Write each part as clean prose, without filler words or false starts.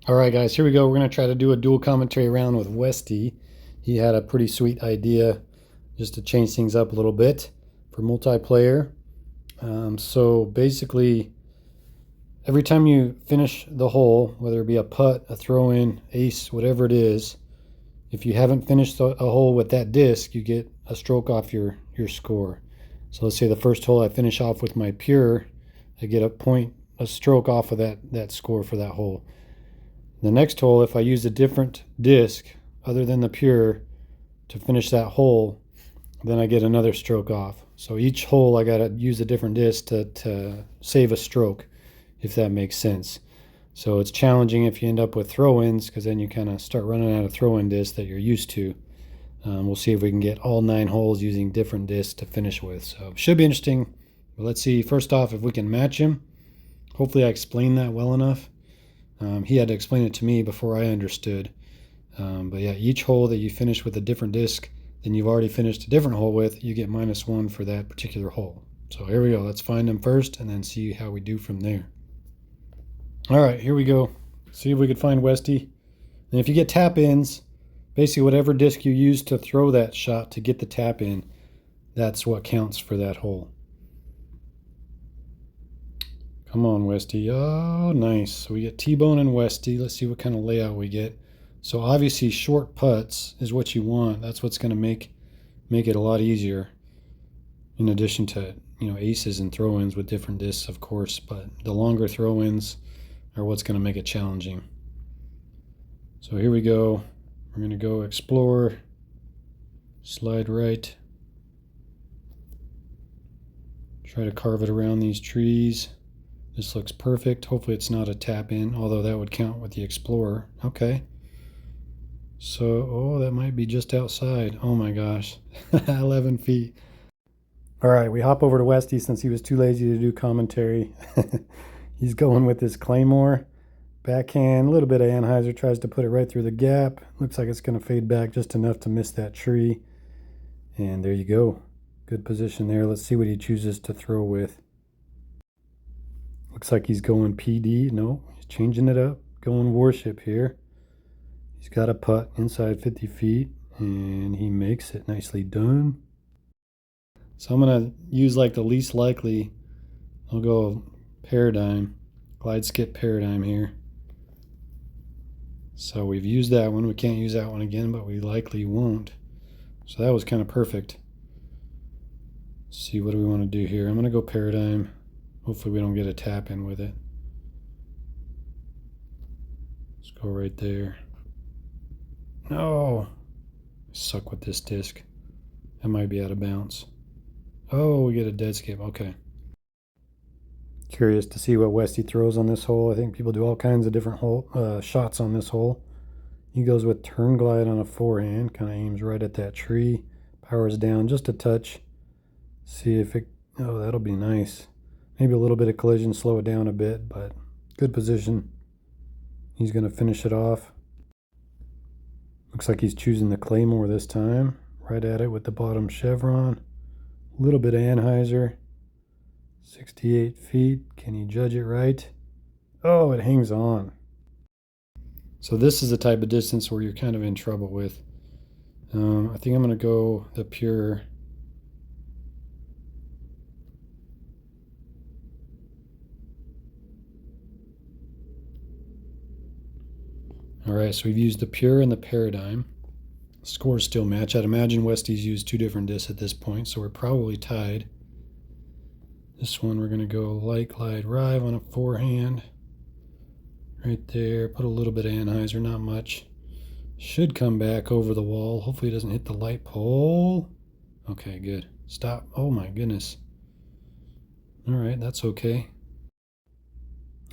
All right, guys, here we go. We're going to try to do a dual commentary round with Westy. He had a pretty sweet idea just to change things up a little bit for multiplayer. So basically, every time you finish the hole, whether it be a putt, a throw-in, ace, whatever it is, if you haven't finished a hole with that disc, you get a stroke off your score. So let's say the first hole I finish off with my pure, I get a stroke off of that score for that hole. The next hole, if I use a different disc other than the pure to finish that hole, then I get another stroke off. So each hole I got to use a different disc to save a stroke, if that makes sense. So it's challenging if you end up with throw-ins, because then you kind of start running out of throw-in discs that you're used to. We'll see if we can get all 9 holes using different discs to finish with. So it should be interesting. But let's see, first off, if we can match him. Hopefully I explained that well enough. He had to explain it to me before I understood. But yeah, each hole that you finish with a different disc than you've already finished a different hole with, you get -1 for that particular hole. So here we go. Let's find them first and then see how we do from there. All right, here we go. See if we could find Westy. And if you get tap-ins, basically whatever disc you use to throw that shot to get the tap-in, that's what counts for that hole. Come on, Westy. Oh, nice. So we get T-Bone and Westy. Let's see what kind of layout we get. So obviously short putts is what you want. That's what's going to make it a lot easier. In addition to, aces and throw-ins with different discs, of course. But the longer throw-ins are what's going to make it challenging. So here we go. We're going to go explore. Slide right. Try to carve it around these trees. This looks perfect. Hopefully it's not a tap in, although that would count with the Explorer. Okay. So, that might be just outside. Oh my gosh. 11 feet. All right, we hop over to Westy since he was too lazy to do commentary. He's going with his Claymore. Backhand, a little bit of Anheuser, tries to put it right through the gap. Looks like it's going to fade back just enough to miss that tree. And there you go. Good position there. Let's see what he chooses to throw with. Looks like he's going PD. No, he's changing it up. Going Warship here. He's got a putt inside 50 feet, and he makes it. Nicely done. So I'm going to use like the least likely. I'll go Paradigm. Glide skip Paradigm here. So we've used that one. We can't use that one again, but we likely won't. So that was kind of perfect. Let's see, what do we want to do here? I'm going to go Paradigm. Hopefully we don't get a tap in with it. Let's go right there. No! I suck with this disc. That might be out of bounds. Oh, we get a dead skip. Okay. Curious to see what Westy throws on this hole. I think people do all kinds of different shots on this hole. He goes with turn glide on a forehand. Kind of aims right at that tree. Powers down just a touch. See if it... Oh, that'll be nice. Maybe a little bit of collision, slow it down a bit, but good position. He's going to finish it off. Looks like he's choosing the Claymore this time. Right at it with the bottom chevron. A little bit of Anheuser. 68 feet. Can you judge it right? Oh, it hangs on. So this is the type of distance where you're kind of in trouble with. I think I'm going to go the pure. All right, so we've used the pure and the Paradigm. Scores still match. I'd imagine Westy's used 2 different discs at this point, so we're probably tied. This one we're going to go light glide rive on a forehand. Right there. Put a little bit of Anheuser, not much. Should come back over the wall. Hopefully it doesn't hit the light pole. Okay, good. Stop. Oh my goodness. All right, that's okay.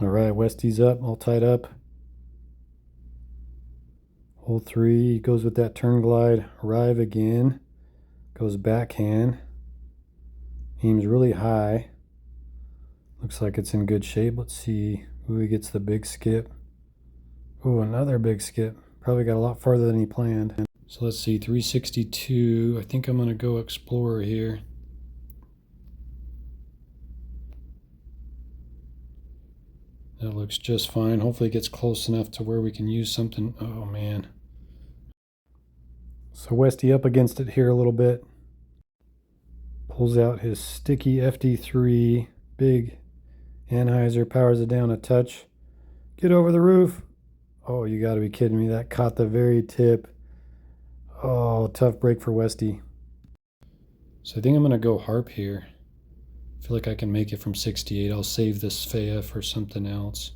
All right, Westy's up, all tied up. Hole 3, goes with that turn glide, arrive again, goes backhand, aims really high, looks like it's in good shape. Let's see who gets the big skip. Oh, another big skip, probably got a lot farther than he planned. So let's see, 362, I think I'm going to go Explorer here. That looks just fine. Hopefully it gets close enough to where we can use something. Oh man. So Westy up against it here a little bit. Pulls out his sticky FD3, big Anheuser, powers it down a touch. Get over the roof. Oh, you gotta be kidding me. That caught the very tip. Oh, tough break for Westy. So I think I'm gonna go harp here. I feel like I can make it from 68. I'll save this Faya for something else.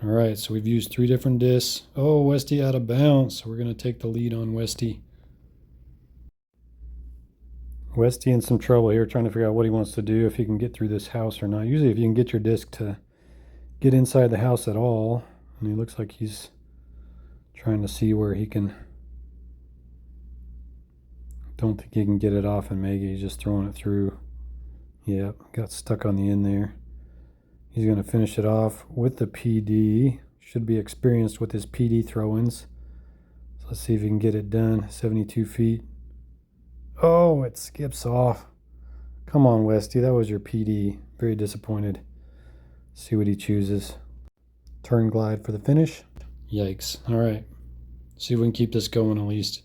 All right, so we've used 3 different discs. Oh, Westy out of bounds. So we're going to take the lead on Westy. Westy in some trouble here, trying to figure out what he wants to do, if he can get through this house or not. Usually if you can get your disc to get inside the house at all, and he looks like he's trying to see where he can. Don't think he can get it off and make it. He's just throwing it through. Yep, got stuck on the end there. He's going to finish it off with the PD. Should be experienced with his PD throw-ins. So let's see if he can get it done. 72 feet. Oh, it skips off. Come on, Westy. That was your PD. Very disappointed. See what he chooses. Turn glide for the finish. Yikes. All right. See if we can keep this going at least.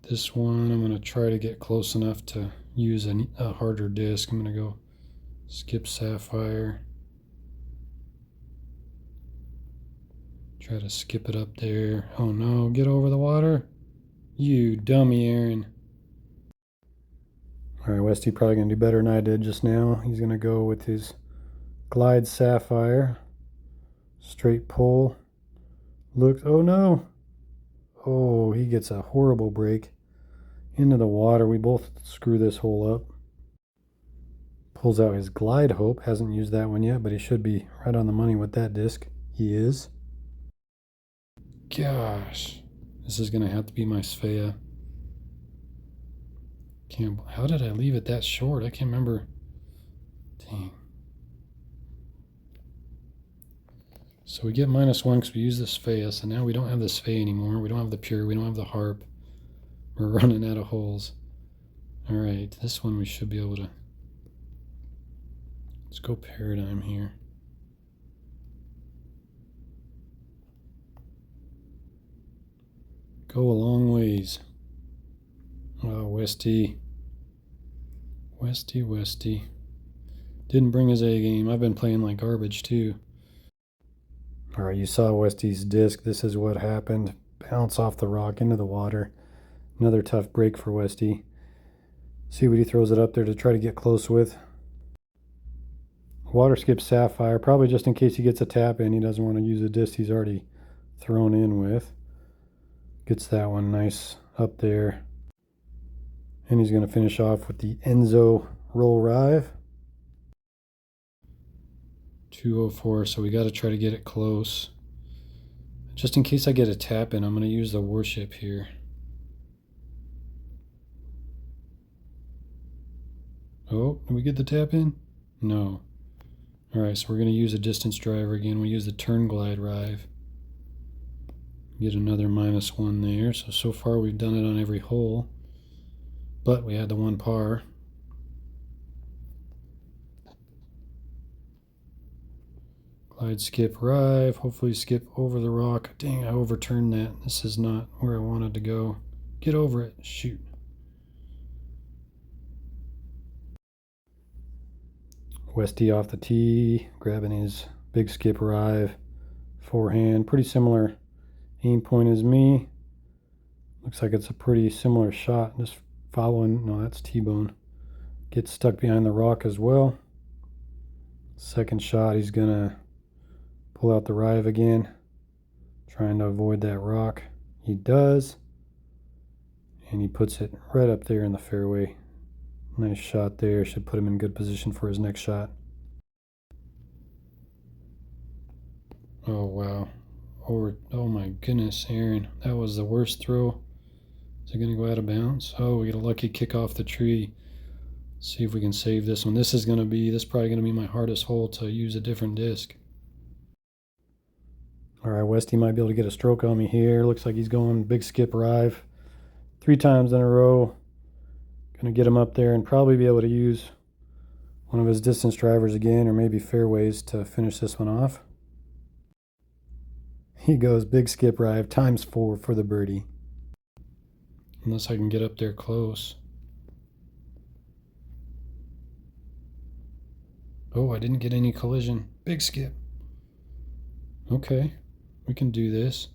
This one, I'm going to try to get close enough to use a harder disc. I'm going to go skip sapphire. Try to skip it up there. Oh no, get over the water. You dummy, Aaron. All right, Westy probably going to do better than I did just now. He's going to go with his glide sapphire. Straight pull. Look, oh no. Oh, he gets a horrible break into the water. We both screw this hole up. Pulls out his glide hope. Hasn't used that one yet, but he should be right on the money with that disc. He is. Gosh, this is gonna have to be my Svea. How did I leave it that short? I can't remember. Dang. So we get -1 because we use the Svea. So now we don't have the Svea anymore. We don't have the pure. We don't have the harp. We're running out of holes. All right, this one we should be able to. Let's go paradigm here. Go a long ways. Oh, Westy. Westy. Didn't bring his A game. I've been playing like garbage too. All right, you saw Westy's disc. This is what happened. Bounce off the rock into the water. Another tough break for Westy. See what he throws it up there to try to get close with. Water skip sapphire, probably just in case he gets a tap in. He doesn't want to use a disc he's already thrown in with. Gets that one nice up there. And he's going to finish off with the Enzo roll rive. 204, so we got to try to get it close. Just in case I get a tap in, I'm going to use the warship here. Oh, did we get the tap in? No. Alright, so we're going to use a distance driver again. We'll use the turn glide rive. Get another -1 there. So far we've done it on every hole. But we had the 1 par. Glide skip rive. Hopefully skip over the rock. Dang, I overturned that. This is not where I wanted to go. Get over it. Shoot. Westy off the tee, grabbing his big skip rive, forehand. Pretty similar aim point as me. Looks like it's a pretty similar shot. Just following, no, that's T-bone. Gets stuck behind the rock as well. Second shot, he's gonna pull out the rive again, trying to avoid that rock. He does, and he puts it right up there in the fairway. Nice shot there. Should put him in good position for his next shot. Oh, wow. Oh my goodness, Aaron. That was the worst throw. Is it going to go out of bounds? Oh, we get a lucky kick off the tree. See if we can save this one. This is probably going to be my hardest hole to use a different disc. All right, Westy might be able to get a stroke on me here. Looks like he's going big skip rive 3 times in a row. Gonna get him up there and probably be able to use one of his distance drivers again, or maybe fairways to finish this one off. He goes big skip drive ×4 for the birdie. Unless I can get up there close. Oh, I didn't get any collision. Big skip. Okay, we can do this.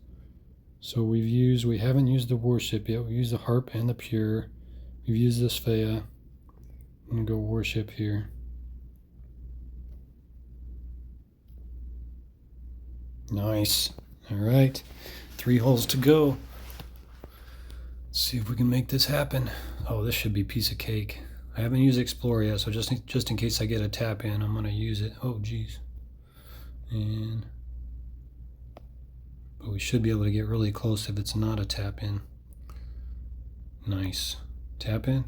So we haven't used the Warship yet. We used the Harp and the Pure. We've used this Faya. I'm gonna go Warship here. Nice. All right, 3 holes to go. Let's see if we can make this happen. Oh, this should be a piece of cake. I haven't used Explorer yet, so just in case I get a tap in, I'm gonna use it. Oh, geez. But we should be able to get really close if it's not a tap in. Nice. Tap in.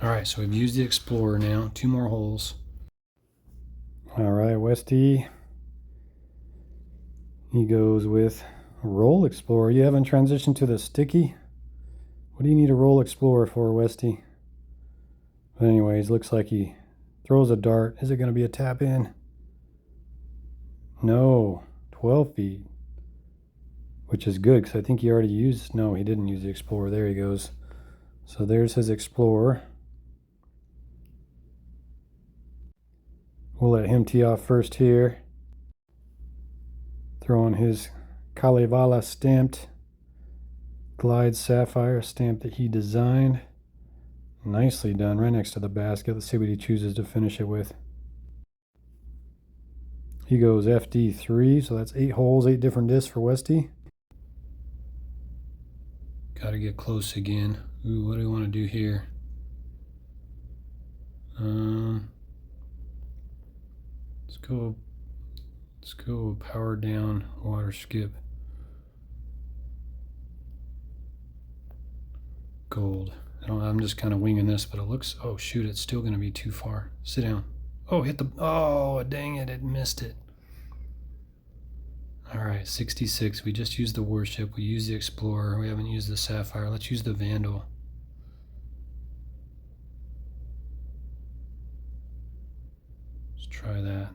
All right, so we've used the Explorer now. 2 more holes. All right, Westy. He goes with Roll Explorer. You haven't transitioned to the sticky? What do you need a Roll Explorer for, Westy? But anyways, looks like he throws a dart. Is it going to be a tap in? No, 12 feet. Which is good, because I think he already used... No, he didn't use the Explorer. There he goes. So there's his Explorer. We'll let him tee off first here. Throwing his Kalevala stamped Glide Sapphire stamp that he designed. Nicely done, right next to the basket. Let's see what he chooses to finish it with. He goes FD3, so that's 8 holes, 8 different discs for Westy. Got to get close again. Ooh, what do we want to do here? Let's go power down, water skip. Gold. I'm just kind of winging this, but it looks, oh shoot, it's still going to be too far. Sit down. Oh, oh, dang it, it missed it. All right, 66. We just used the Warship. We used the Explorer. We haven't used the Sapphire. Let's use the Vandal. Let's try that.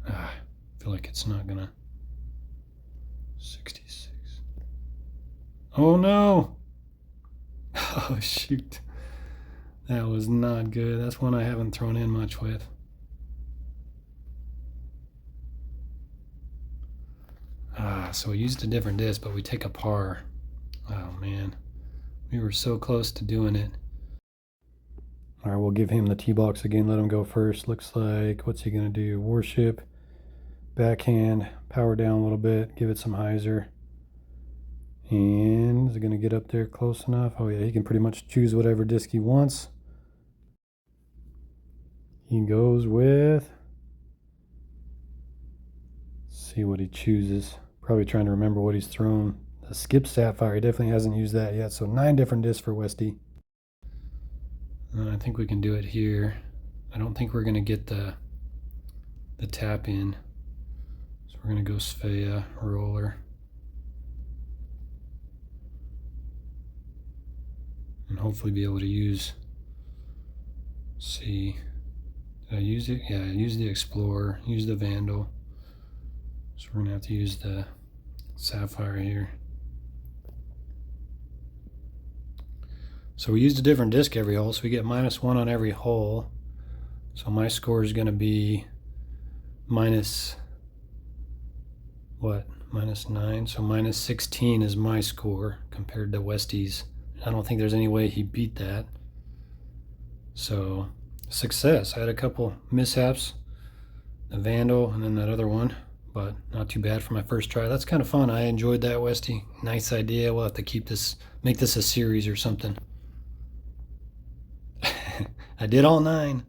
I feel like it's not gonna. 66. Oh no! Oh shoot. That was not good. That's one I haven't thrown in much with. So we used a different disc, but we take a par. Oh man. We were so close to doing it. All right, we'll give him the tee box again. Let him go first. Looks like, what's he gonna do? Warship, backhand, power down a little bit, give it some hyzer. And is it gonna get up there close enough? Oh yeah, he can pretty much choose whatever disc he wants. He goes with, let's see what he chooses. Probably trying to remember what he's thrown. The Skip Sapphire, he definitely hasn't used that yet. So 9 different discs for Westy. I think we can do it here. I don't think we're gonna get the tap in. So we're gonna go Svea roller. And hopefully be able to use, see, did I use it? Yeah, I used the Explorer, use the Vandal. So we're gonna have to use the Sapphire here. So we used a different disc every hole, so we get -1 on every hole. So my score is gonna be minus, what, -9? So -16 is my score compared to Westy's. I don't think there's any way he beat that. So, success. I had a couple mishaps, the Vandal and then that other one, but not too bad for my first try. That's kind of fun. I enjoyed that, Westy. Nice idea. We'll have to keep this, make this a series or something. I did all 9.